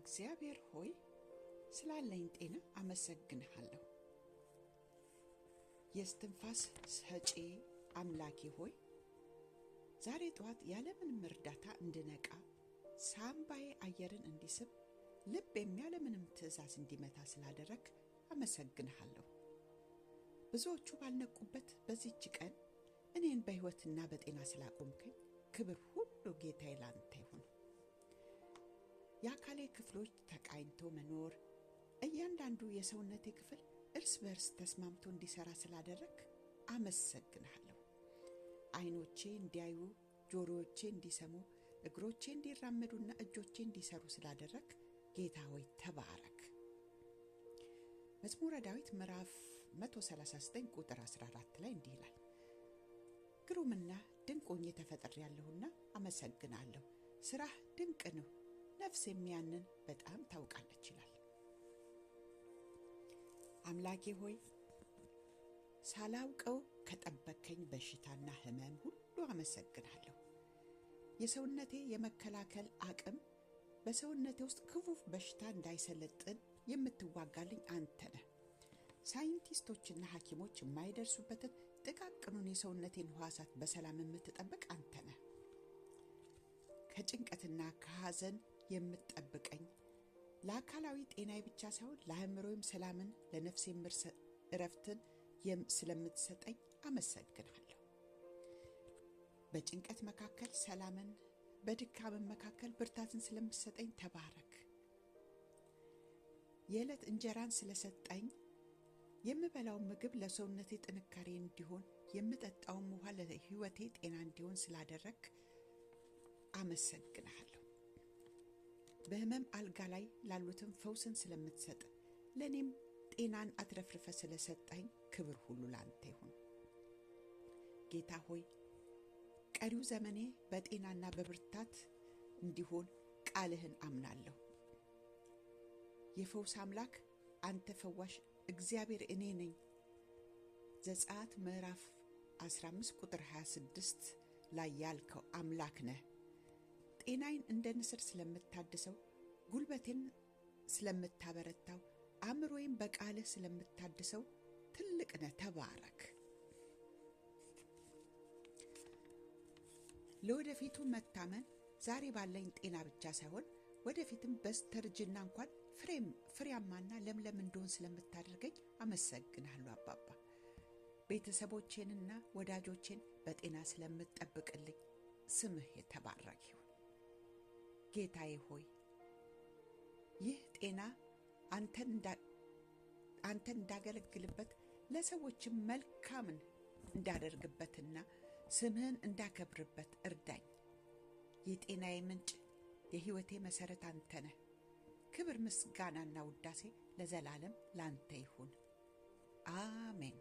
እግዚአብሔር ሆይ ስላለኝ ጤና አመሰግንሃለሁ። የስትንፋስ ሰጪ አምላኬ ሆይ ዛሬ ጠዋት ያለምንም እርዳታ እንድነቃ ሳምባዬ አየርን እንዲስብ ልብ ያለምንም ትዕዛዝ እንዲመታ ስላደረክ አመሰግንሃለሁ። ብዙዎቹ ባልነቁበት በዚህች ቀን እኔን በሕይወትና በጤና ስላቆምከኝ ክብር ሁሉ ጌታዬ ላንተ ይሁን። የአካሌ ክፍሎች ተቃኝቶ መኖር እያንዳንዱ የሰውነቴ ክፍል እርስ በርስ ተስማምቶ እንዲሰራ ስላደረክ አመሰግንሃለሁ። አይኖቼ እንዲያዩ፣ ጆሮዎቼ እንዲሰሙ፣ እግሮቼ እንዲራመዱና እጆቼ እንዲሰሩ ስላደረክ ጌታ ሆይ ተባረክ። መዝሙረ ዳዊት ምዕራፍ 139 ቁጥር 14 ላይ እንዲህ ይላል፣ ግሩምና ድንቅ ሆኜ ተፈጥሬያለሁና አመሰግናለሁ። ስራህ ድንቅ ነው፣ ነፍስ የሚያንን በጣም ታውቃለች ይላል። አምላኬ ሆይ ሳላውቀው ከጠበከኝ በሽታና ህመም ሁሉ አመሰግናለሁ። የሰውነቴ የመከላከል አቅም በሰውነቴ ውስጥ ክፉ በሽታ እንዳይሰለጥን የምትዋጋልኝ አንተ ነህ። ሳይንቲስቶችና ሐኪሞች የማይደርሱበትን ጥቃቅኑን የሰውነቴን ሕዋሳት በሰላም የምትጠብቅ አንተ ነህ። ከጭንቀትና ከሐዘን የምትጠብቀኝ ለአካላዊ ጤናዬ ብቻ ሳይሆን ለአእምሮዬም ሰላምን ለነፍሴም እረፍትን ስለምትሰጠኝ አመሰግናለሁ። በጭንቀት መካከል ሰላምን፣ በድካም መካከል ብርታትን ስለምትሰጠኝ ተባረክ። የዕለት እንጀራን ስለሰጠኝ የምበላው ምግብ ለሰውነቴ ጥንካሬ እንዲሆን የምጠጣው ውሃ ለሕይወቴ ጤና እንዲሆን ስላደረክ አመሰግናለሁ። በህመም አልጋ ላይ ላሉትም ፈውስን ስለምትሰጥ ለኔም ጤናን አትረፍርፈ ስለሰጠኝ ክብር ሁሉ ላንተ ይሁን። ጌታ ሆይ ቀሪው ዘመኔ በጤናና በብርታት እንዲሆን ቃልህን አምናለሁ። የፈውስ አምላክ አንተ ፈዋሽ እግዚአብሔር እኔ ነኝ። ዘጸአት ምዕራፍ 15 ቁጥር 26 ላይ ያልከው አምላክ ነህ። ጤናዬን እንደ ንስር ስለምታድሰው፣ ጉልበቴን ስለምታበረታው፣ አእምሮዬን በቃልህ ስለምታድሰው ትልቅ ነህ። ተባረክ። ለወደፊቱ መታመን ዛሬ ባለኝ ጤና ብቻ ሳይሆን ወደፊትም በስተርጅና እንኳን ፍሬያማና ለምለም እንደሆን ስለምታደርገኝ አመሰግናለሁ አባባ። ቤተሰቦቼንና ወዳጆቼን በጤና ስለምትጠብቅልኝ ስምህ የተባረከ ይሁን። ጌታዬ ሆይ ይህ ጤና አንተን እንዳገለግልበት ለሰዎችም መልካምን እንዳደርግበትና ስምህን እንዳከብርበት እርዳኝ። የጤናዬ ምንጭ የሕይወቴ መሠረት አንተ ነህ። ክብር ምስጋናና ውዳሴ ለዘላለም ላንተ ይሁን። አሜን።